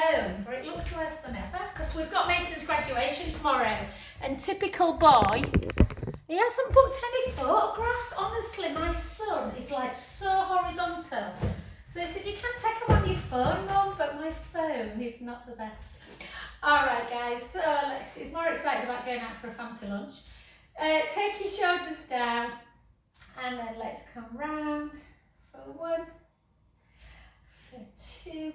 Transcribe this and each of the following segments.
phone, but it looks worse than ever because we've got Mason's graduation tomorrow, and typical boy, he hasn't booked any photographs. Honestly, my son is like so horizontal. So he said, you can take them on your phone, Mum, but my phone is not the best. Alright guys, so he's more excited about going out for a fancy lunch. Take your shoulders down, and then let's come round for 1, for 2,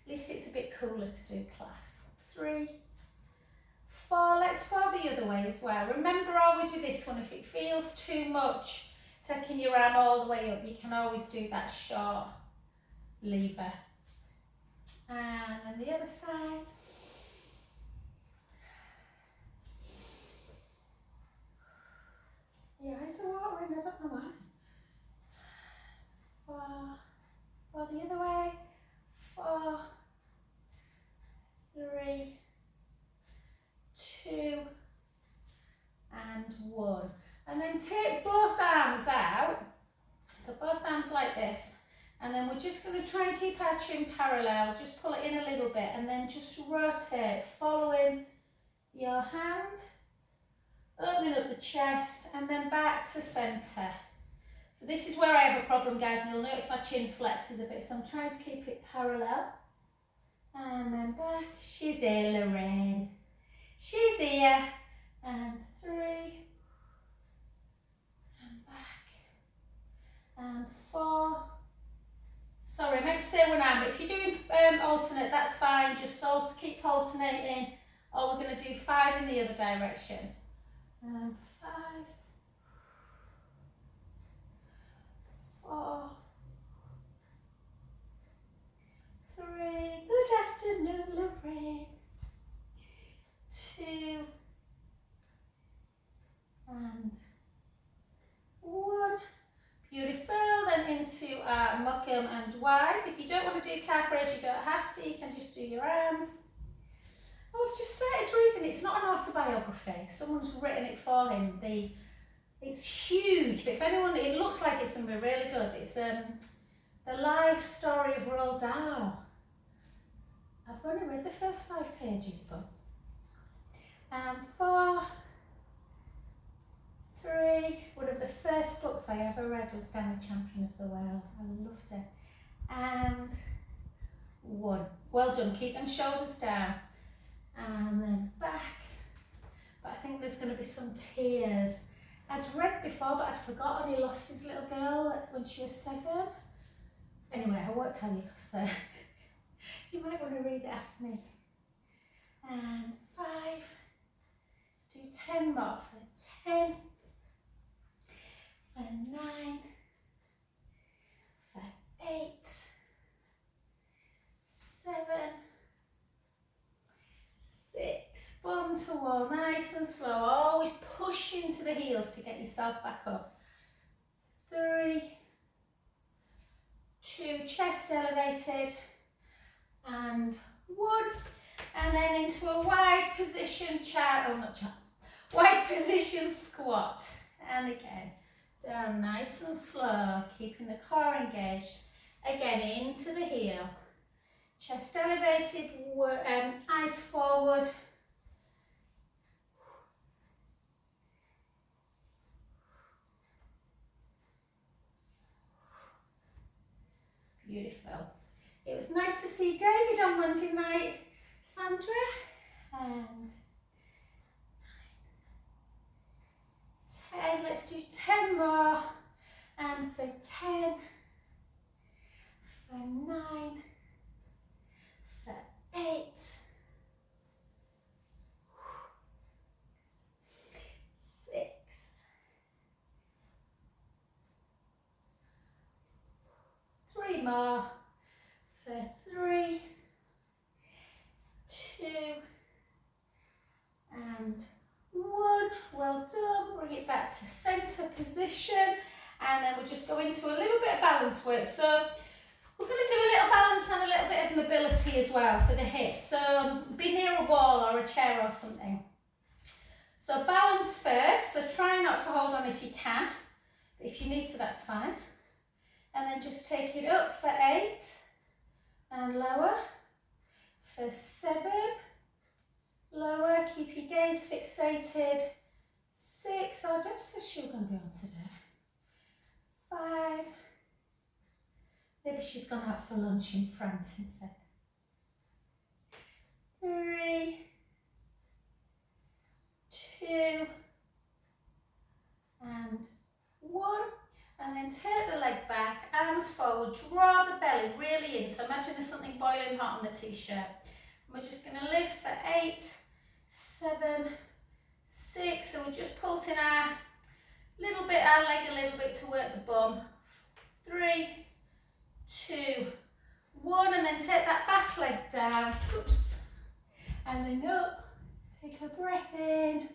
at least it's a bit cooler to do class, 3, 4, let's fall the other way as well. Remember always with this one, if it feels too much, taking your arm all the way up, you can always do that short lever. And then the other side. Your eyes are watering, I don't know why. 4, the other way. 4, 3, 2, and 1. And then take both arms out. So both arms like this. And then we're just going to try and keep our chin parallel. Just pull it in a little bit and then just rotate, following your hand. Opening up the chest and then back to centre. So this is where I have a problem, guys, and you'll notice my chin flexes a bit, so I'm trying to keep it parallel. And then back. She's here, Lorraine. She's here. And 3. And back. And 4. Sorry, I meant to say one arm, but if you're doing alternate, that's fine. Just keep alternating. Or we're going to do 5 in the other direction. 5, 4, 3, good afternoon, Lorraine, 2, and 1, beautiful. Then into our Mokum and Wise. If you don't want to do calf raise, you don't have to, you can just do your arms. Oh, I've just started reading, it's not an autobiography, someone's written it for him. It's huge, but if anyone, it looks like it's going to be really good. It's the life story of Roald Dahl. I've only read the first 5 pages, but 4, 3, one of the first books I ever read was Danny Champion of the World. I loved it. And 1. Well done, keep them shoulders down. And then back. But I think there's going to be some tears. I'd read before, but I'd forgotten he lost his little girl when she was 7. Anyway, I won't tell you because you might want to read it after me. And 5. Let's do 10 more for 10. For 9. For 8. 7. 6, bum to wall, nice and slow, always push into the heels to get yourself back up. 3, 2, chest elevated, and 1, and then into a wide position wide position squat, and again, down nice and slow, keeping the core engaged, again into the heel. Chest elevated, eyes forward. Beautiful. It was nice to see David on Monday night, Sandra. And 9, 10, let's do 10 more. And for 10, for 9, for 8, 6, 3 more, for 3, 2, and 1. Well done. Bring it back to centre position, and then we'll just go into a little bit of balance work. So we're going to do a little balance and a little bit of mobility as well for the hips. So be near a wall or a chair or something. So balance first. So try not to hold on if you can. But if you need to, that's fine. And then just take it up for 8 and lower. for 7, lower, keep your gaze fixated, 6, oh Deb says she was going to be on today, 5, maybe she's gone out for lunch in France instead, 3, 2, and 1, and then take the leg back, arms forward, draw the belly really in, so imagine there's something boiling hot on the t-shirt. We're just going to lift for 8, 7, 6, so we're just pulsing our leg a little bit to work the bum, 3, 2, 1, and then take that back leg down, oops, and then up, take a breath in,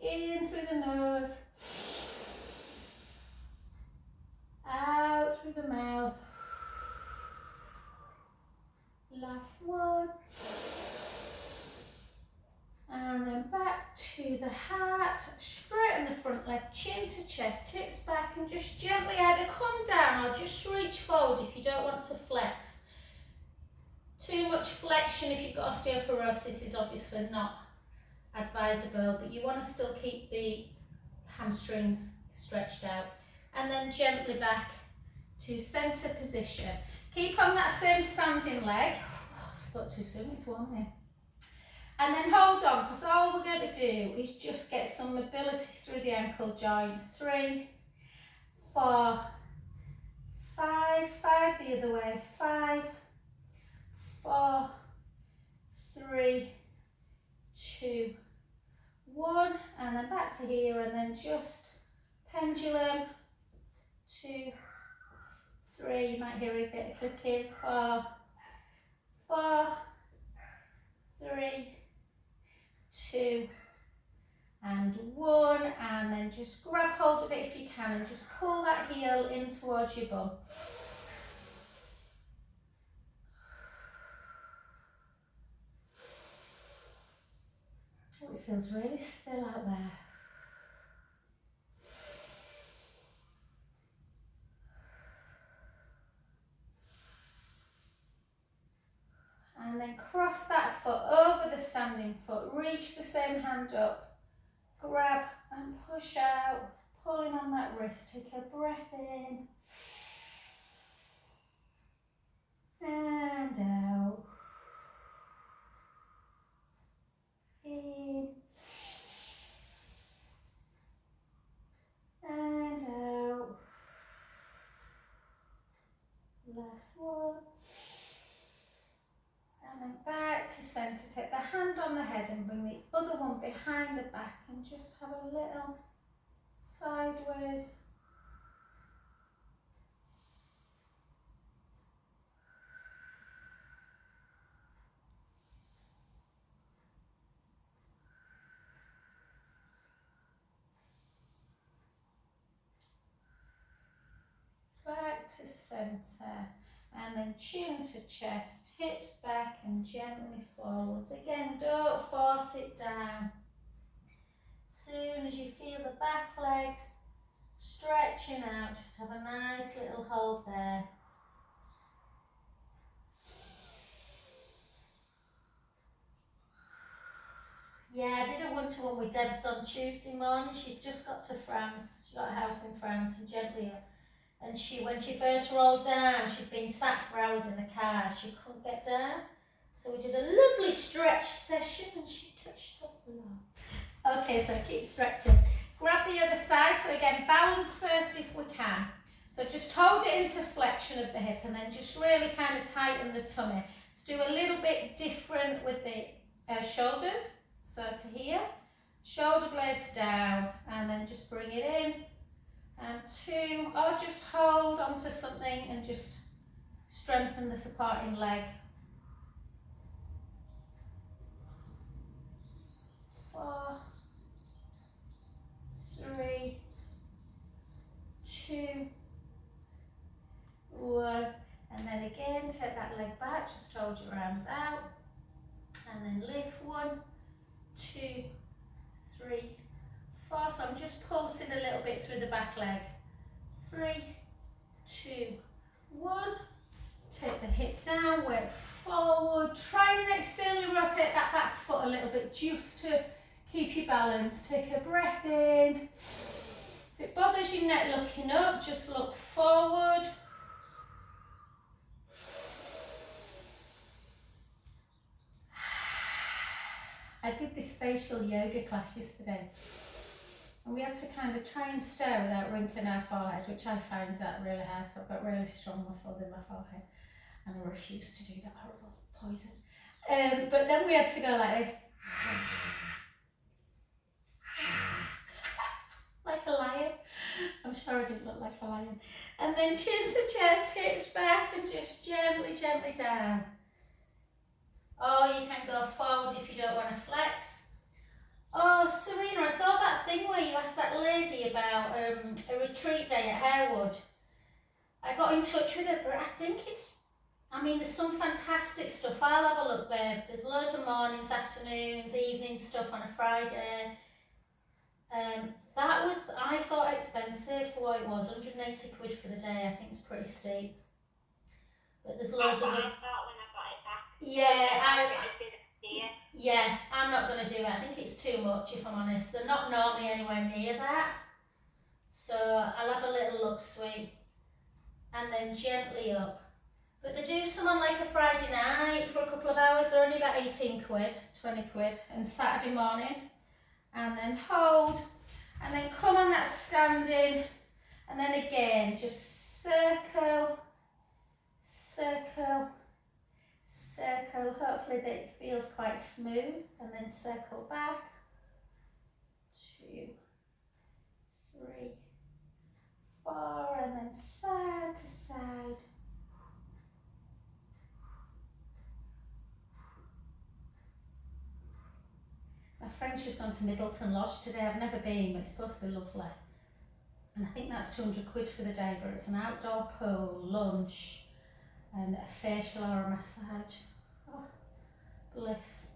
in through the nose, out through the mouth, last one, and then back to the heart, straighten the front leg, chin to chest, hips back, and just gently either come down or just reach forward if you don't want to flex. Too much flexion if you've got osteoporosis is obviously not advisable, but you want to still keep the hamstrings stretched out. And then gently back to centre position. Keep on that same standing leg. I spoke too soon, it's warm here. And then hold on, because all we're going to do is just get some mobility through the ankle joint. 3, 4, 5, 5 the other way, 5, 4, 3, 2, 1, and then back to here, and then just pendulum, 2, 3, you might hear a bit of clicking, 4, 4, 3, 2, and 1, and then just grab hold of it if you can and just pull that heel in towards your bum. Oh, it feels really still out there. And then cross that foot over the standing foot, reach the same hand up, grab and push out, pulling on that wrist, take a breath in, and out, in, and out, last one. And then back to centre, take the hand on the head and bring the other one behind the back and just have a little sideways. Back to centre, and then chin to chest, hips back and gently forwards. Again, don't force it down. Soon as you feel the back legs stretching out, just have a nice little hold there. Yeah, I did a one-to-one with Debs on Tuesday morning. She's just got to France. She got a house in France, and gently up. And when she first rolled down, she'd been sat for hours in the car. She couldn't get down. So we did a lovely stretch session and she touched the floor. Okay, so keep stretching. Grab the other side. So again, balance first if we can. So just hold it into flexion of the hip and then just really kind of tighten the tummy. Let's do a little bit different with the shoulders. So to here, shoulder blades down and then just bring it in. And 2, or just hold onto something and just strengthen the supporting leg. 4, 3, 2, 1, and then again take that leg back, just hold your arms out, and then lift 1, 2, 3, 4, so I'm just pulsing a little bit through the back leg, 3, 2, 1, hip down, weight forward. Try and externally rotate that back foot a little bit just to keep your balance. Take a breath in. If it bothers your neck looking up, just look forward. I did this facial yoga class yesterday, and we had to kind of try and stare without wrinkling our forehead, which I found that really hard, so I've got really strong muscles in my forehead, and I refused to do that horrible poison. But then we had to go like this. Like a lion. I'm sure I didn't look like a lion. And then chin to chest, hips back, and just gently, gently down. Or you can go forward if you don't want to flex. Oh, Serena, I saw that thing where you asked that lady about a retreat day at Harewood. I got in touch with her, but I think there's some fantastic stuff. I'll have a look, babe. There's loads of mornings, afternoons, evening stuff on a Friday. I thought expensive for what it was, 180 quid for the day. I think it's pretty steep. But there's loads of... That's what I thought when I got it back. Yeah, I'm not going to do it. I think it's too much, if I'm honest. They're not normally anywhere near that. So I'll have a little look, sweet. And then gently up. But they do some on like a Friday night for a couple of hours. They're only about 18 quid, 20 quid. And Saturday morning. And then hold. And then come on that standing. And then again, just circle, circle, circle. Hopefully that it feels quite smooth. And then circle back. 2, 3, 4. And then side to side. My friend's just gone to Middleton Lodge today. I've never been, but it's supposed to be lovely. And I think that's 200 quid for the day, but it's an outdoor pool, lunch, and a facial or a massage. Oh, bliss.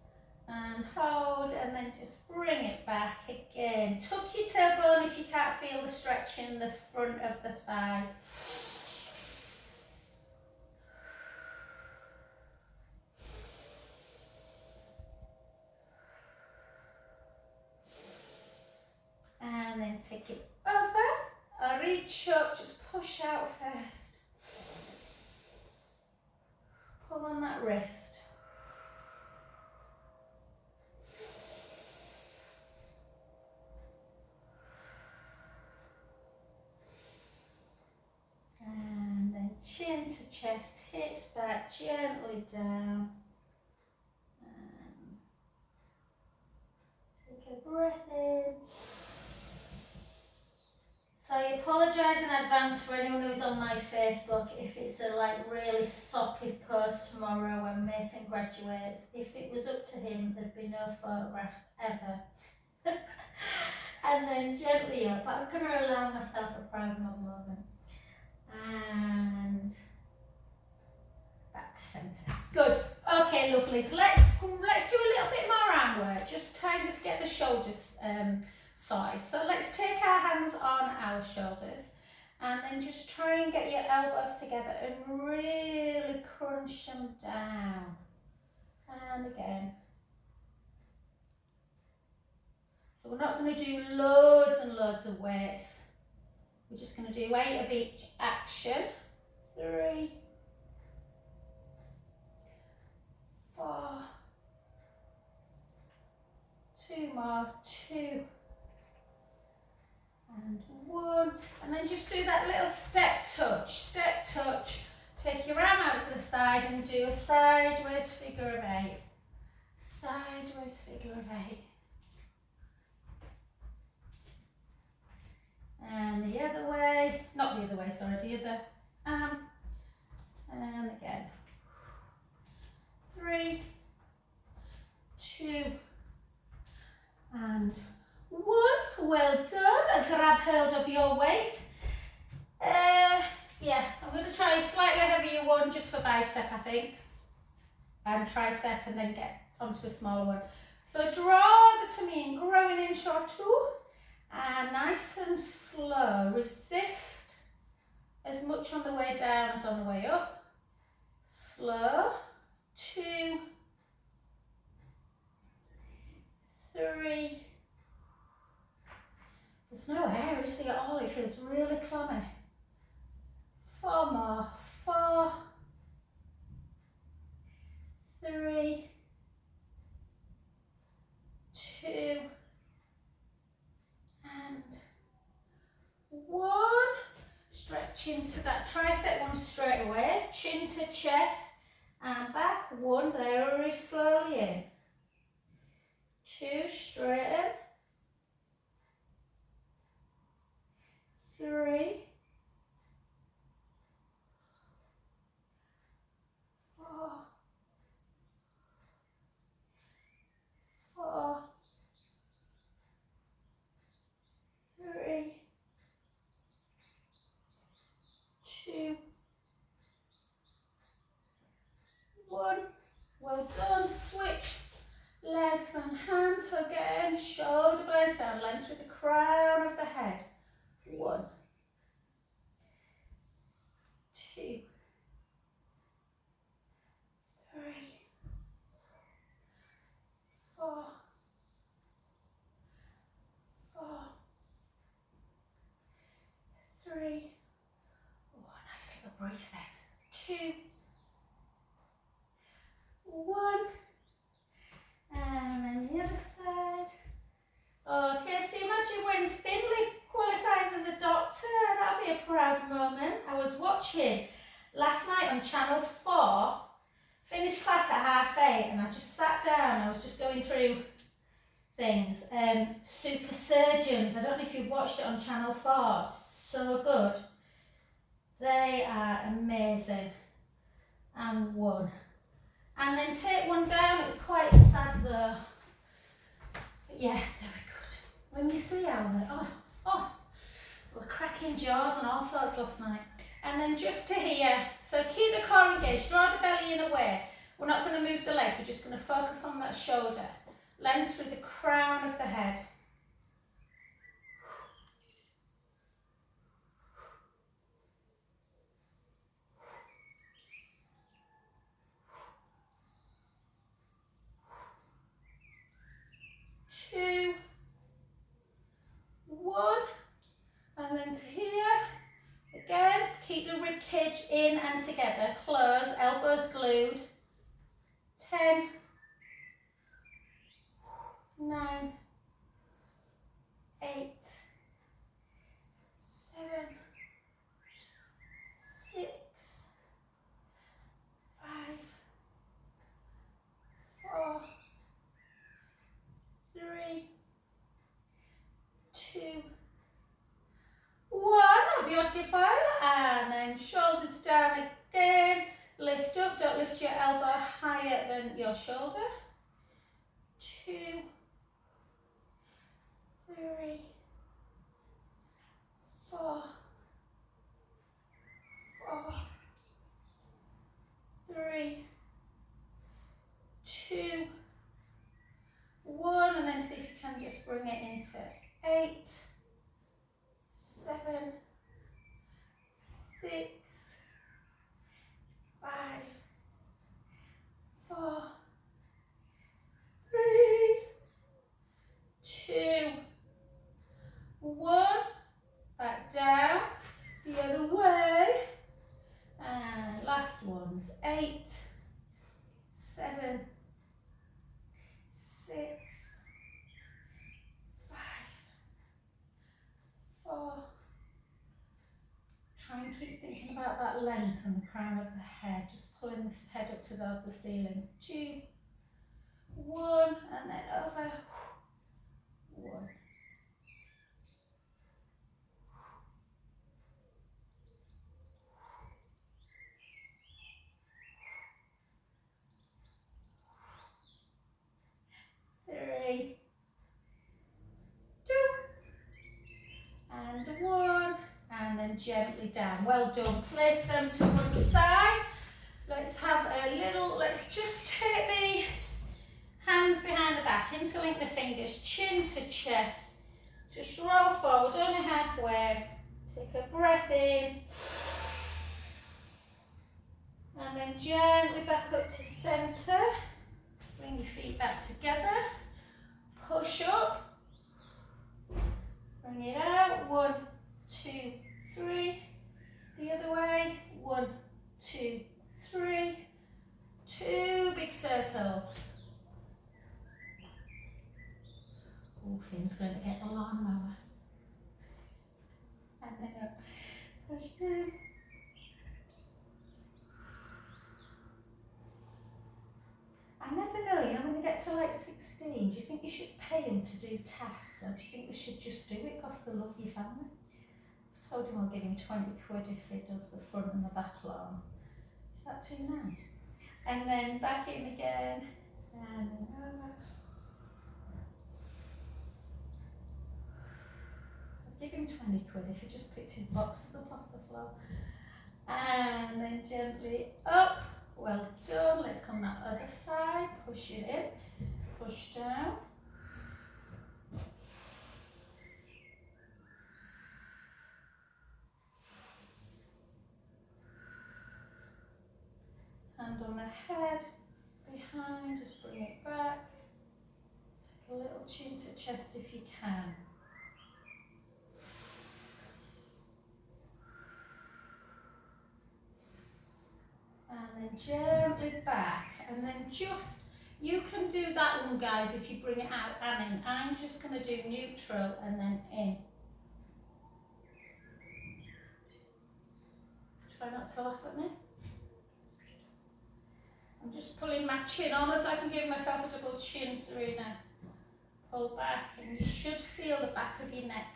And hold, and then just bring it back again. Tuck your tailbone if you can't feel the stretch in the front of the thigh. And then take it over, or reach up, just push out first. Pull on that wrist. And then chin to chest, hips back, gently down. And take a breath in. So I apologise in advance for anyone who's on my Facebook if it's a really soppy post tomorrow when Mason graduates. If it was up to him, there'd be no photographs ever. And then gently up, but I'm going to allow myself a proud moment. And back to centre. Good. Okay, lovelies. Let's do a little bit more arm work. Just time to get the shoulders side. So let's take our hands on our shoulders and then just try and get your elbows together and really crunch them down. And again. So we're not going to do loads and loads of weights. We're just going to do 8 of each action. 3, 4, 2 more, 2, and 1, and then just do that little step touch, take your arm out to the side and do a sideways figure of 8, sideways figure of 8, and the other way, not the other way, sorry, the other arm, and again, 3, 2, and 1, well done. Grab hold of your weight. Yeah, I'm going to try a slightly heavier one just for bicep, I think, and tricep, and then get onto a smaller one. So draw the tummy in, grow an inch or 2, and nice and slow. Resist as much on the way down as on the way up. Slow. 2, 3. There's no air, is there, at all? It feels really clammy. 4 more. 4, 3, 2, and 1. Stretch into that tricep one straight away. Chin to chest and back. 1, very slowly in. 2, straighten. 3, 4, 4, 3, 2, 1. Well done. Switch legs and hands again. Shoulder blades down, length with the crown of the head. 1, 2, 3, 4, 4, 3. Oh, nice little breeze then. 2, 1. And then the other side. Okay, so imagine when Finley qualifies as a doctor. That'll be a proud moment. I was watching last night on Channel 4, finished class at 8:30, and I just sat down. I was just going through things. Super surgeons. I don't know if you've watched it on Channel 4. So good. They are amazing. And 1. And then take one down. It was quite sad though. But yeah, very good. When you see how they, well, cracking jaws and all sorts last night. And then just to here, so keep the core engaged, draw the belly in away. We're not going to move the legs, we're just going to focus on that shoulder. Length through the crown of the head. Two, 1, and then to here. Again, keep the rib cage in and together. Close, elbows glued. 10, 9, 8, 7, 6, 5, 4, 3, 2, 1. Beautiful. And then shoulders down again. Lift up. Don't lift your elbow higher than your shoulder. 2, 3, 4, 4, 3, 2, 1. And then see if you can just bring it into 8, 7, 6, 5, 4, 3, 2, 1. Back down the other way. And last one's 8, 7, 6, 5, 4. Try and keep thinking about that length and the crown of the head, just pulling this head up towards the ceiling. 2, 1, and then over. 1. Three, 2, and 1, and then gently down. Well done. Place them to one side. Let's have a little, let's just take the hands behind the back, interlink the fingers, chin to chest. Just roll forward, only halfway. Take a breath in. And then gently back up to centre. Bring your feet back together. Push up. Bring it out. 1, 2, 3. The other way. 1, 2, 3. 2 big circles. Oh, Finn's going to get the lawnmower. And then up. Push down. I never know, you know, when they get to like 16, do you think you should pay them to do tasks, or do you think they should just do it because they love your family? I told him I'll give him 20 quid if he does the front and the back lawn. Is that too nice? And then back in again, and then over. I'll give him 20 quid if he just picked his boxes up off the floor. And then gently up. Well done. Let's come that other side. Push it in. Push down. Hand on the head. Behind. Just bring it back. Take a little chin to chest if you can. And then gently back, and then just, you can do that one guys if you bring it out and in. I'm just going to do neutral and then in. Try not to laugh at me. I'm just pulling my chin, almost like I'm giving myself a double chin, Serena. Pull back, and you should feel the back of your neck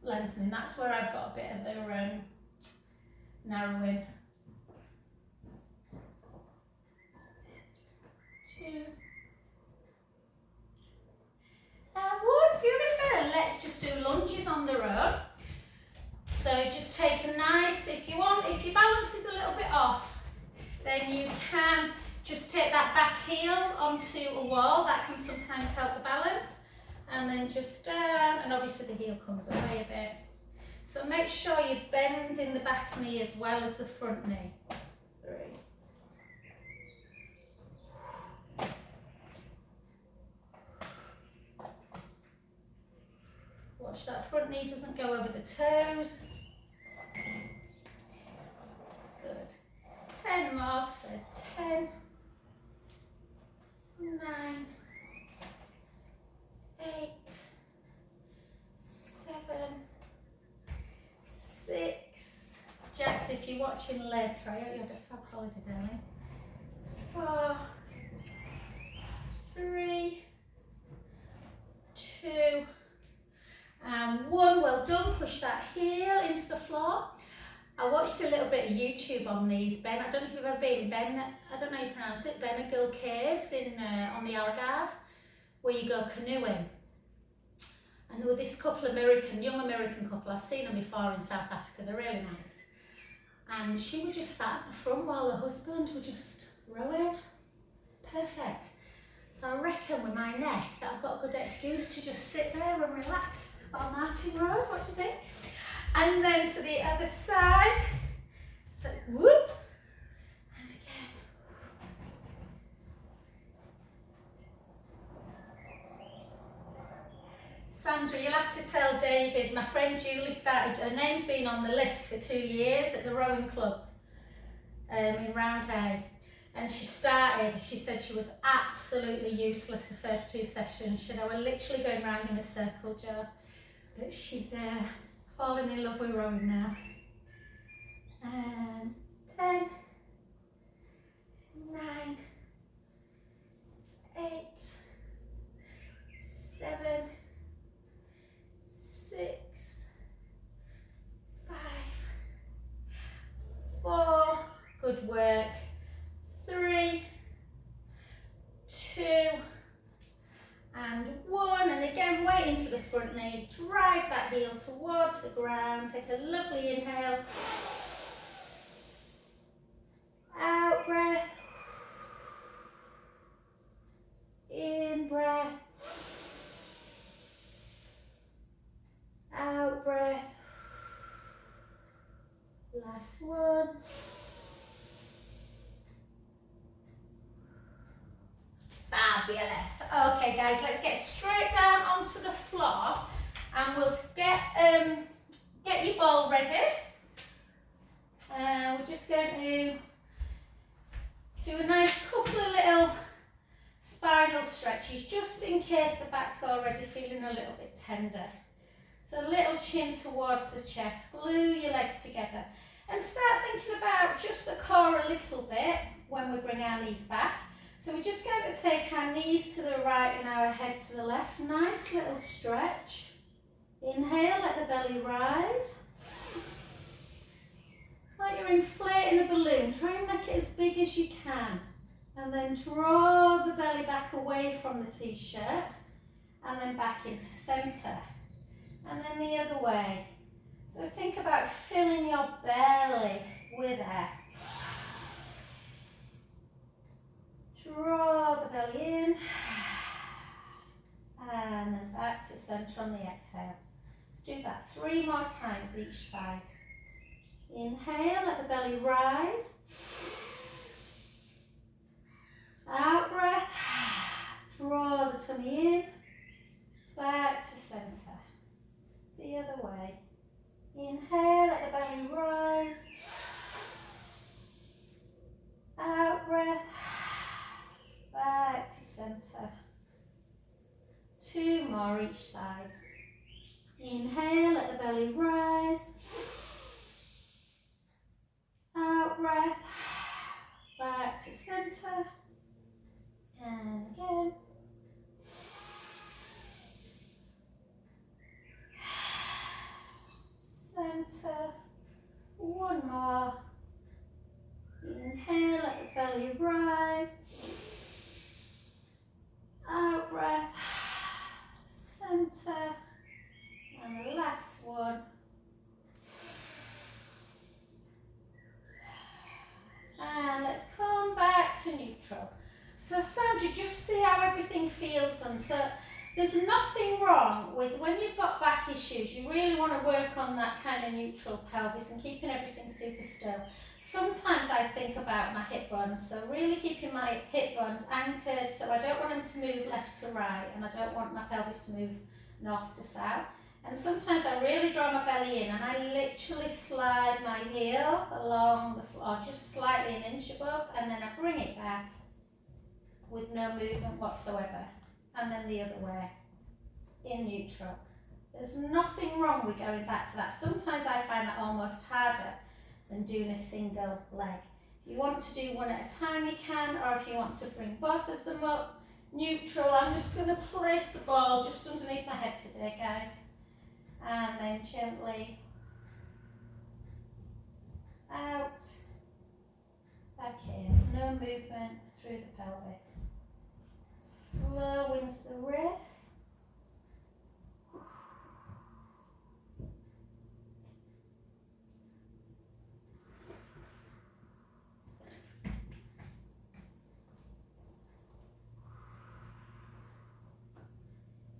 lengthening. That's where I've got a bit of the narrowing. 2 and 1, beautiful. Let's just do lunges on their own. So just take a nice, if you want, if your balance is a little bit off, then you can just take that back heel onto a wall. That can sometimes help the balance. And then just down, and obviously the heel comes away a bit. So make sure you bend in the back knee as well as the front knee. 3. Watch that front knee doesn't go over the toes. Good. 10 more for 10, 9, 8, 7, 6. Jax, if you're watching later, I hope you had a fab holiday, darling. 4, 3, 2, and 1. Well done. Push that heel into the floor. I watched a little bit of YouTube on these, Ben. I don't know if you've ever been, Ben, I don't know how you pronounce it, Benegal Caves on the Algarve, where you go canoeing. And there were this couple, young American couple, I've seen them before in South Africa, they're really nice. And she would just sat at the front while her husband would just rowing. Perfect. So I reckon with my neck that I've got a good excuse to just sit there and relax while Martin rows. What do you think? And then to the other side. So whoop. And again. Sandra, you'll have to tell David, my friend Julie started, her name's been on the list for 2 years at the rowing club in Round A. And she said she was absolutely useless the first 2 sessions. She said, I was literally going round in a circle, Jo. But she's falling in love with rowing now. And 10, 9, 8, 7, 6, 5, 4, good work, 3, 2, and 1, and again weight into the front knee, drive that heel towards the ground, take a lovely inhale, out breath, in breath, out breath, last one, Fabulous. Okay guys, let's get straight down onto the floor and we'll get your ball ready. We're just going to do a nice couple of little spinal stretches just in case the back's already feeling a little bit tender. So a little chin towards the chest, glue your legs together and start thinking about just the core a little bit when we bring our knees back. So we're just going to take our knees to the right and our head to the left. Nice little stretch. Inhale, let the belly rise. It's like you're inflating a balloon. Try and make it as big as you can. And then draw the belly back away from the t-shirt and then back into centre. And then the other way. So think about filling your belly with air. Draw the belly in and then back to centre on the exhale. Let's do that 3 more times each side. Inhale, let the belly rise. Out breath, draw the tummy in, back to centre. The other way. Inhale, let the belly rise. Out breath, back to centre. 2 more each side. Inhale, let the belly rise. Out breath, back to centre. And again. Centre. 1 more. Inhale, let the belly rise. Out breath. Centre. And the last one. And let's come back to neutral. So Sandra, just see how everything feels then. So there's nothing wrong with when you've got back issues, you really want to work on that kind of neutral pelvis and keeping everything super still. Sometimes I think about my hip bones, so really keeping my hip bones anchored, so I don't want them to move left to right and I don't want my pelvis to move north to south. And sometimes I really draw my belly in and I literally slide my heel along the floor, just slightly an inch above, and then I bring it back with no movement whatsoever. And then the other way, in neutral. There's nothing wrong with going back to that. Sometimes I find that almost harder than doing a single leg. If you want to do one at a time, you can, or if you want to bring both of them up, neutral. I'm just going to place the ball just underneath my head today, guys. And then gently out, back in. No movement through the pelvis. Slow wins the race.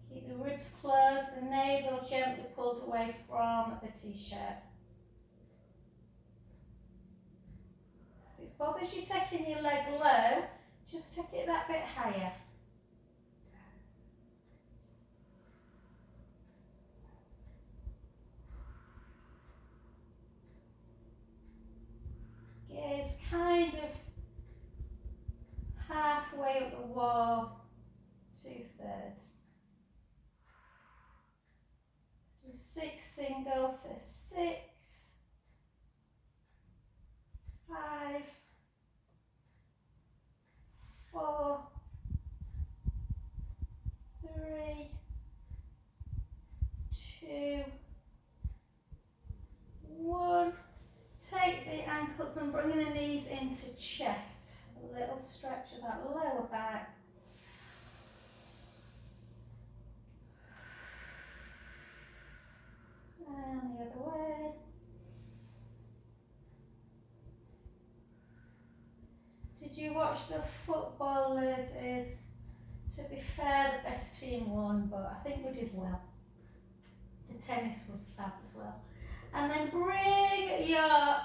Keep the ribs closed, the navel gently pulled away from the t-shirt. If it bothers you taking your leg low, just take it that bit higher. Gaze kind of halfway up the wall, 2/3. Do 6 single for 6, 5, 4, 3, 2, 1. Take the ankles and bring the knees into chest. A little stretch of that lower back. And the other way. Did you watch the football, ladies? To be fair, the best team won, but I think we did well. The tennis was fab as well. And then bring your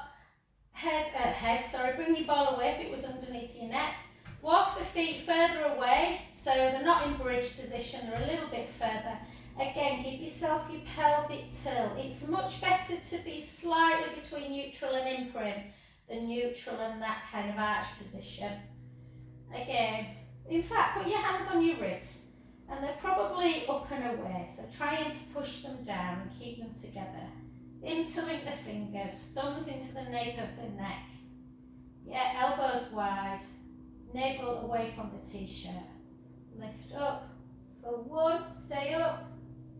bring your ball away if it was underneath your neck. Walk the feet further away So they're not in bridge position, they're a little bit further. Again, give yourself your pelvic tilt. It's much better to be slightly between neutral and imprint than neutral and that kind of arch position. Again, in fact, put your hands on your ribs and they're probably up and away, so trying to push them down and keep them together. Interlink the fingers, thumbs into the nape of the neck. Yeah, elbows wide, navel away from the t-shirt. Lift up for 1, stay up,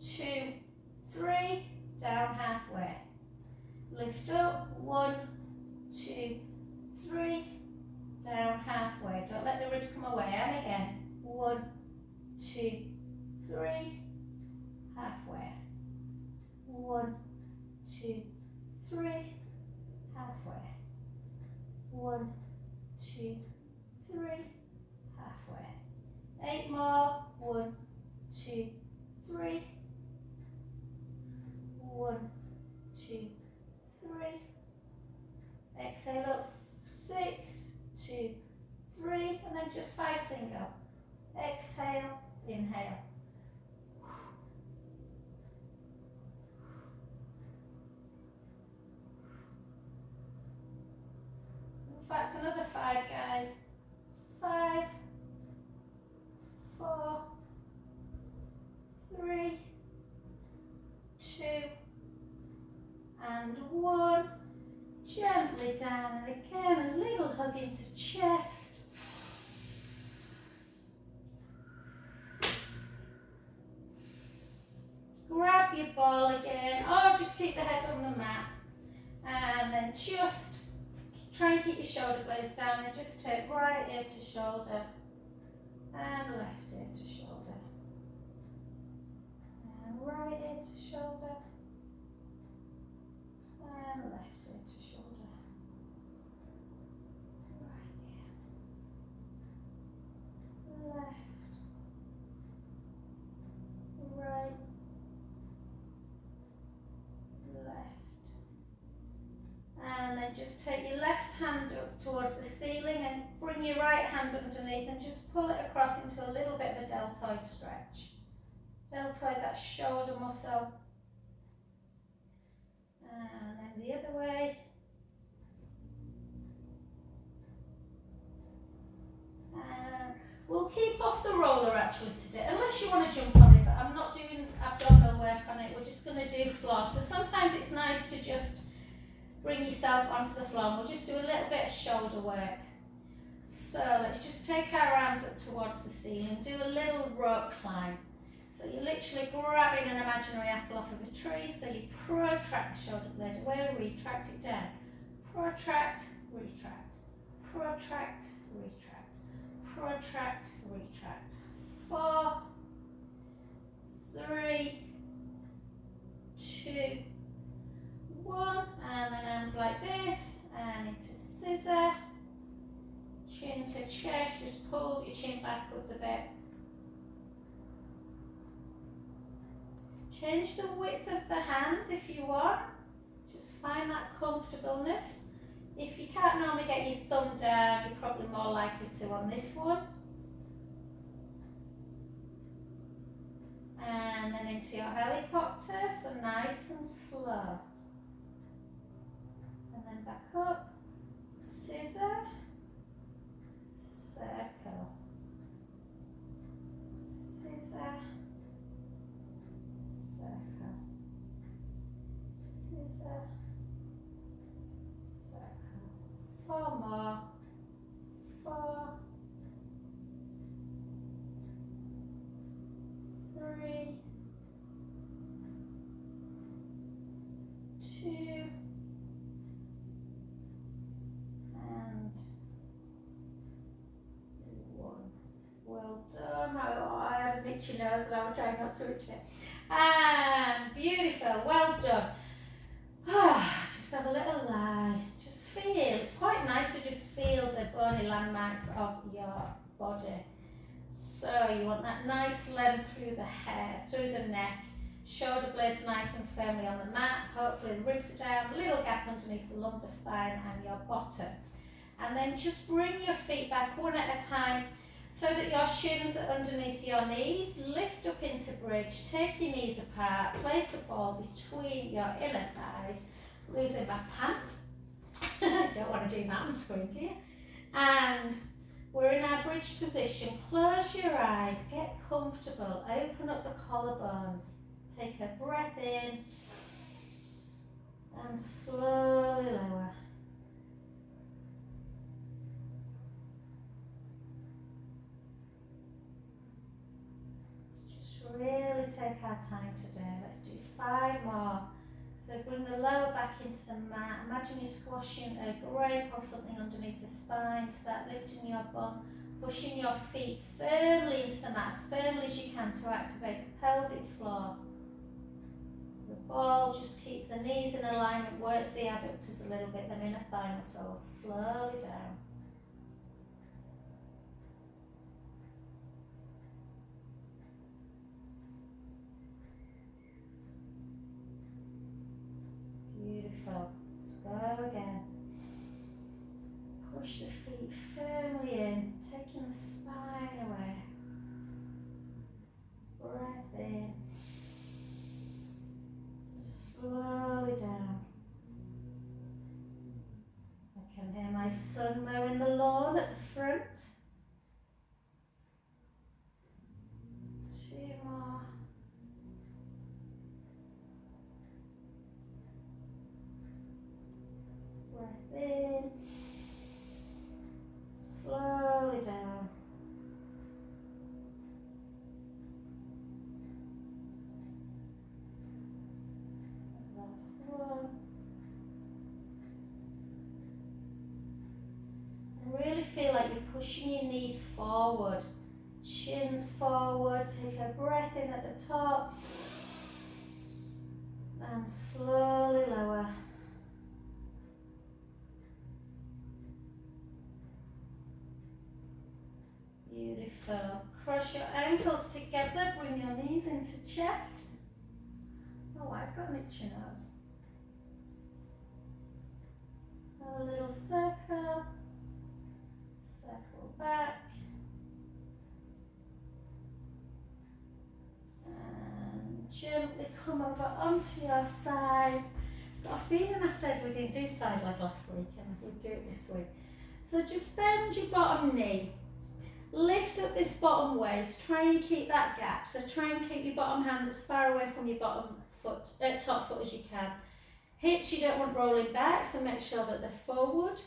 2, 3, down halfway. Lift up, 1, 2, 3, down halfway. Don't let the ribs come away. And again, 1, 2, 3, halfway. 1, 2, 3, halfway. 1, 2, 3, halfway. 8 more. 1, 2, 3. 1, 2, 3. Exhale up. 6, 2, 3, and then just 5 single. Exhale, inhale. In fact, another 5, guys. 5, 4, 3, 2, and 1. Gently down, and again a little hug into chest. Grab your ball again, or just keep the head on the mat. And then just try and keep your shoulder blades down and just take right ear to shoulder and left ear to shoulder. And right ear to shoulder and left ear to shoulder. Right ear. Left. Right. Left. And then just take your left hand up towards the ceiling and bring your right hand underneath and just pull it across into a little bit of a deltoid stretch. Deltoid, that shoulder muscle. And then the other way. And we'll keep off the roller actually today, unless you want to jump on it, but I'm not doing abdominal work on it, we're just going to do floor. So sometimes it's nice to just bring yourself onto the floor, and we'll just do a little bit of shoulder work. So let's just take our arms up towards the ceiling, do a little rope climb. So you're literally grabbing an imaginary apple off of a tree, so you protract the shoulder blade away, retract it down. Protract, retract, protract, retract, protract, retract. 4, 3, 2, 1, and then arms like this, and into scissor, chin to chest, just pull your chin backwards a bit. Change the width of the hands if you want, just find that comfortableness. If you can't normally get your thumb down, you're probably more likely to on this one. And then into your helicopter, so nice and slow. And then back up, scissor, circle, scissor, circle, scissor, circle. 4 more, 4, 3, 2, and 1. Well done. Oh, I had an itchy nose and I will try not to itch it. And beautiful, well done. Just have a little lie. Just feel, it's quite nice to just feel the bony landmarks of your body. So you want that nice length through the hair, through the neck, shoulder blades nice and firmly on the mat, hopefully the ribs are down, a little gap underneath the lumbar spine and your bottom. And then just bring your feet back one at a time. so that your shins are underneath your knees. Lift up into bridge, take your knees apart, place the ball between your inner thighs, loosen my pants. Don't want to do that on screen, do you? And we're in our bridge position. Close your eyes, get comfortable, open up the collarbones. Take a breath in and slowly lower. Really take our time today. Let's do 5 more. So bring the lower back into the mat. Imagine you're squashing a grape or something underneath the spine. Start lifting your bum, pushing your feet firmly into the mat, as firmly as you can to activate the pelvic floor. The ball just keeps the knees in alignment, works the adductors a little bit, them inner thigh muscles. Slowly down. Beautiful. Let's go again. Push the feet firmly in, taking the spine away. Breath in. Slowly down. I can hear my son mowing the lawn at the front. 2 more. Breath in, slowly down. Last one. And really feel like you're pushing your knees forward, shins forward. Take a breath in at the top and slowly lower. Beautiful. Cross your ankles together, bring your knees into chest. Oh, I've got an itchy nose. A little circle, circle back, and gently come over onto your side. Got a feeling I said we didn't do side leg last week and we'll do it this week. So just bend your bottom knee. Lift up this bottom waist, try and keep that gap. So try and keep your bottom hand as far away from your bottom foot, top foot as you can. Hips you don't want rolling back, so make sure that they're forward.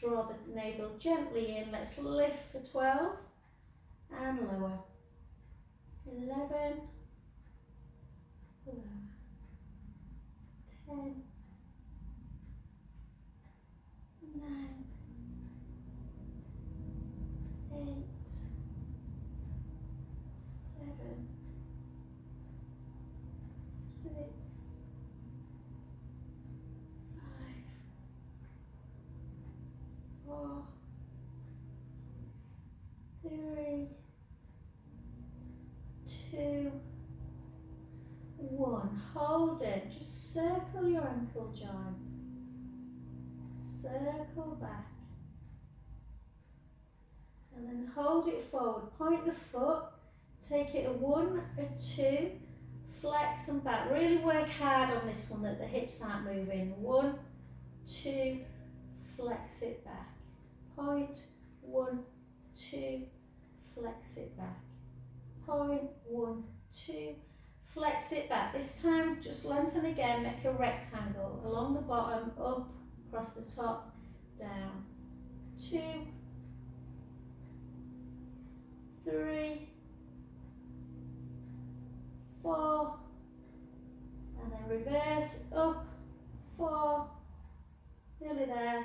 Draw the navel gently in. Let's lift for 12 and lower. 11, lower. 10, 9, 8, 7, 6, 5, 4, 3, 2, 1. Hold it. Just circle your ankle joint. Circle back. And then hold it forward. Point the foot. Take it a 1, a 2. Flex and back. Really work hard on this one that the hips aren't moving. 1, 2. Flex it back. Point. 1, 2. Flex it back. Point. 1, 2. Flex it back. This time just lengthen again, make a rectangle along the bottom, up, across the top, down. 2, 3, 4, and then reverse, up, 4, nearly there,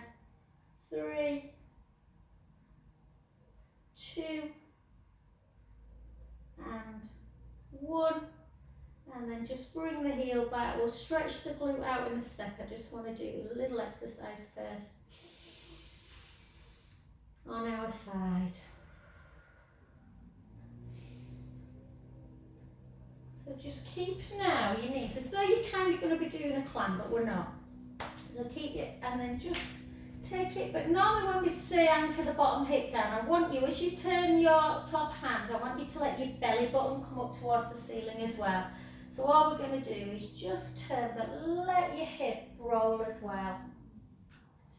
3, 2, and 1. And then just bring the heel back. We'll stretch the glute out in a sec. I just want to do a little exercise first. On our side. So just keep now your knees as though you're kind of going to be doing a climb, but we're not. So keep it, and then just Take it, but normally when we say anchor the bottom hip down, I want you, as you turn your top hand, I want you to let your belly button come up towards the ceiling as well. So all we're going to do is just turn, but let your hip roll as well.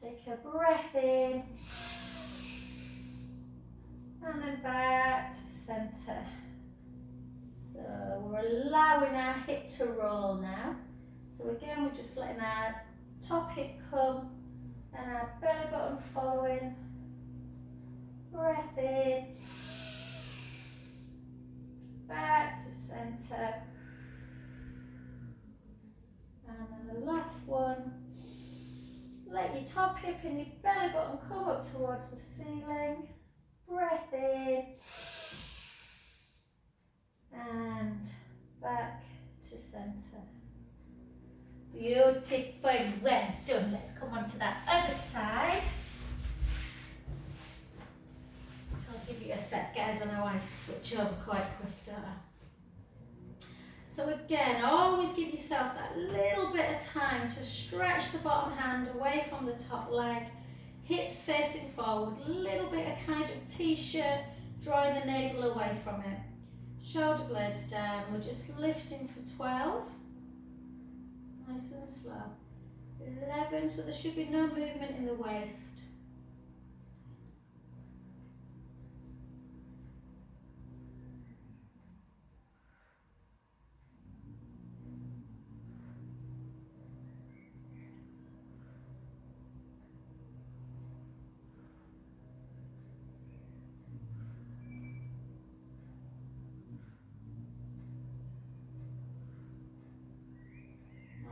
Take a breath in, and then back to centre. So we're allowing our hip to roll now. So again, we're just letting our top hip come, and our belly button following. Breath in, back to centre, and then the last one. Let your top hip and your belly button come up towards the ceiling. Breath in, and back to centre. Beautiful, well done. Let's come on to that other side. I'll give you a sec, guys. I know I switch over quite quick, don't I? So again, always give yourself that little bit of time to stretch the bottom hand away from the top leg, hips facing forward, a little bit of kind of t-shirt, drawing the navel away from it. Shoulder blades down, we're just lifting for 12. Nice and slow. 11, so there should be no movement in the waist.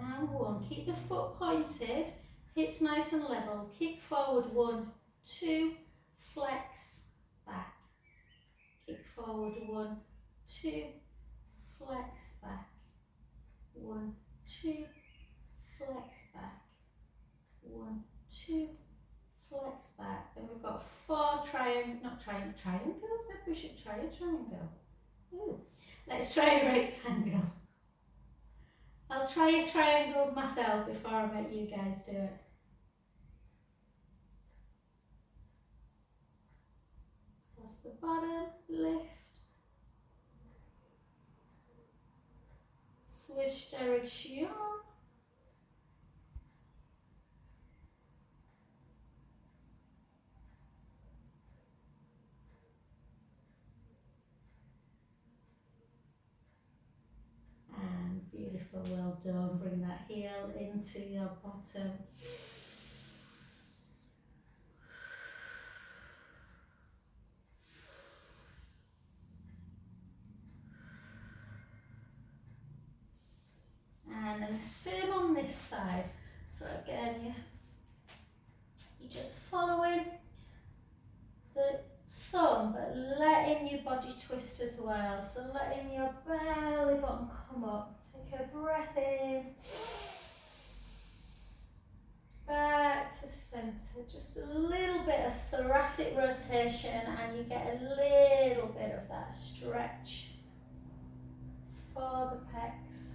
And 1, keep the foot pointed, hips nice and level, kick forward 1, 2, flex, back, kick forward 1, 2, flex, back, 1, 2, flex, back, 1, 2, flex, back. Then we've got 4 triangles, maybe we should try a triangle. Ooh. Let's try a rectangle. I'll try a triangle myself before I make you guys do it. Press the bottom, lift. Switch direction. And beautiful, well done. Bring that heel into your bottom. And then the same on this side. So again, you're just following the thumb, but letting your body twist as well. So letting your belly button come up. Take a breath in. Back to centre. Just a little bit of thoracic rotation, and you get a little bit of that stretch for the pecs.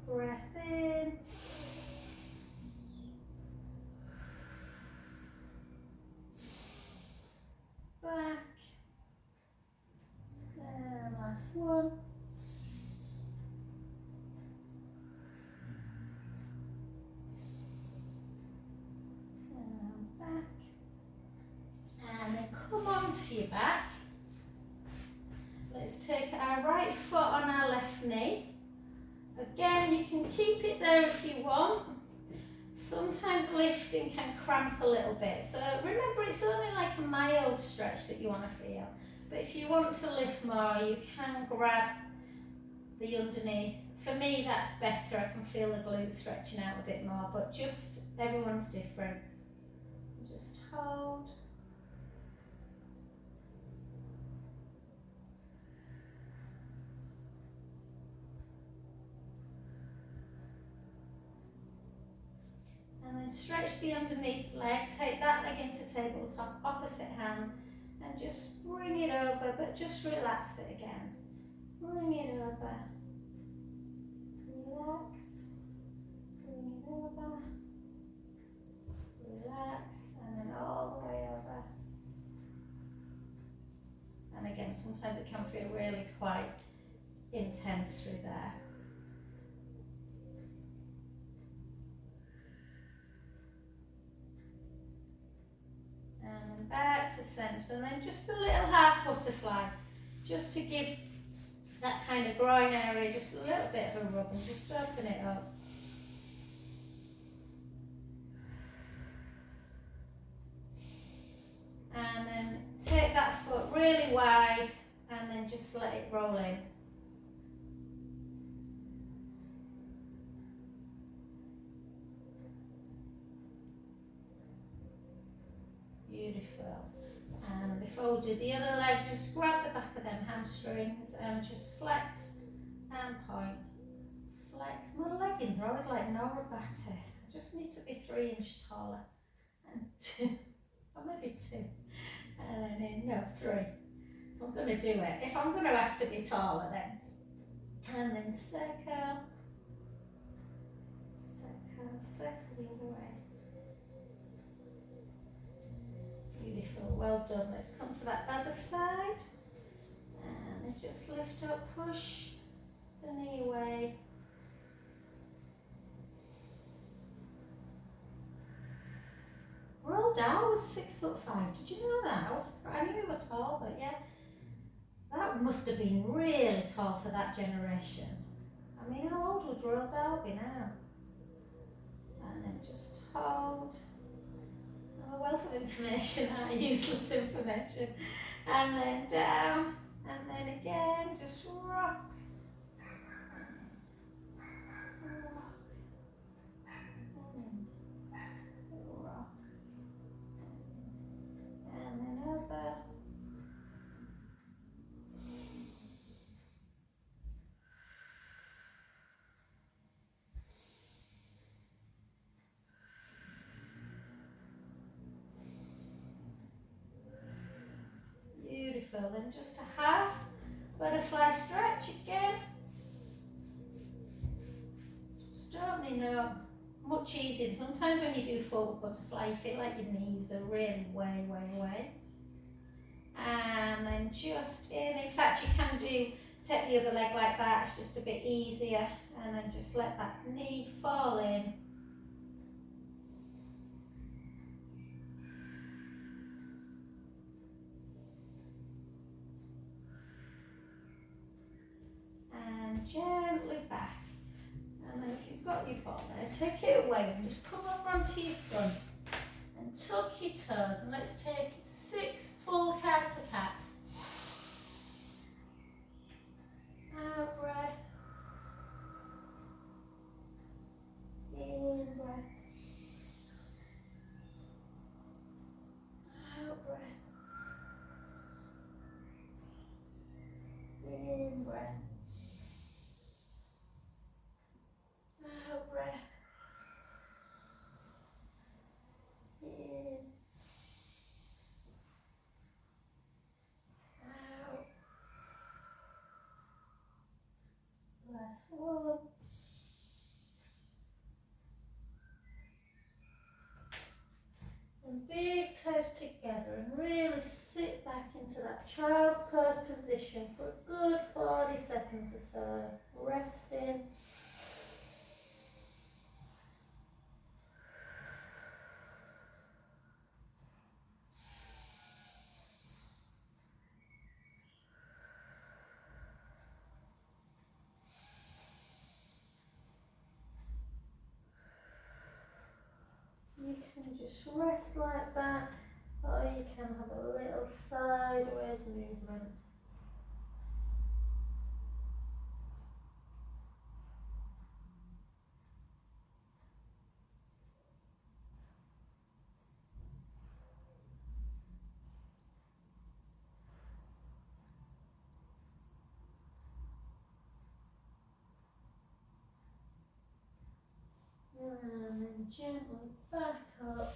Breath in. Back. And last one. And back. And then come onto your back. Let's take our right foot on our left knee. Again, you can keep it there if you want. Sometimes lifting can cramp a little bit. So remember, it's only like a mild stretch that you want to feel. But if you want to lift more, you can grab the underneath. For me, that's better. I can feel the glutes stretching out a bit more, but just everyone's different. Just hold. And then stretch the underneath leg, take that leg into tabletop, opposite hand, and just bring it over, but just relax it again. Bring it over, relax, bring it over, Relax, and then all the way over. And again, sometimes it can feel really quite intense through there. And then back to centre, and then just a little half butterfly, just to give that kind of groin area just a little bit of a rub and just open it up. And then take that foot really wide and then just let it roll in. Beautiful. And before we do the other leg, just grab the back of them hamstrings and just flex and point. Flex. My leggings are always like Nora Batty. I just need to be 3 inches taller. And 2, or maybe 2. And then in, no, 3. If I'm going to do it. If I'm going to ask to be taller then. And then circle. Circle, circle the other way. Beautiful, well done. Let's come to that other side. And then just lift up, push the knee away. Roald Dahl was 6'5". Did you know that? I knew we were tall, but yeah. That must have been really tall for that generation. I mean, how old would Roald Dahl be now? And then just hold. I'm a wealth of information, useless information. And then down, and then again, just rock. Beautiful, then just a half butterfly stretch again. Just opening up, much easier. Sometimes when you do forward butterfly, you feel like your knees are really way, way away. And then just in fact you can take the other leg like that, it's just a bit easier. And then just let that knee fall in. Gently back, and then if you've got your ball there, take it away and just come over onto your front and tuck your toes, and let's take 6 full counter cats. Out breath, in breath, out breath, in breath. Out breath. In. Out. Last one. And big toes together and really sit back into that child's pose position for a good 40 seconds or so. Resting. You can just rest like that, or you can have a little sideways movement. And then gently back up,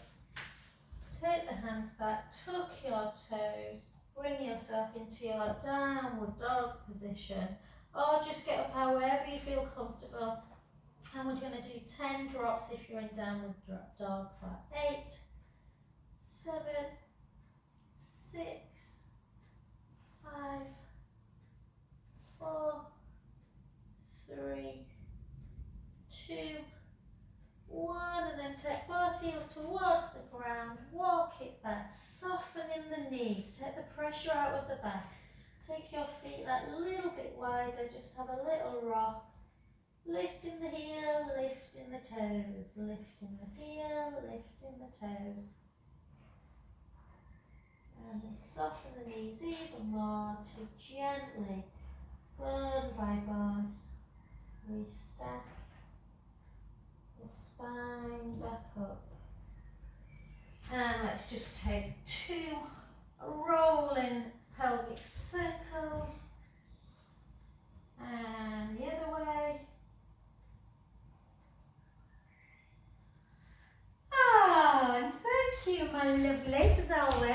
take the hands back, tuck your toes, bring yourself into your downward dog position, or just get up however you feel comfortable. And we're going to do 10 drops if you're in downward dog for 8, knees. Take the pressure out of the back. Take your feet that little bit wider. Just have a little rock. Lifting the heel, lifting the toes. Lifting the heel, lifting the toes. And then soften the knees even more to gently, bone by bone, restack the spine back up. And let's just take 2 rolling pelvic circles. And the other way. And thank you, my lovelies, as always.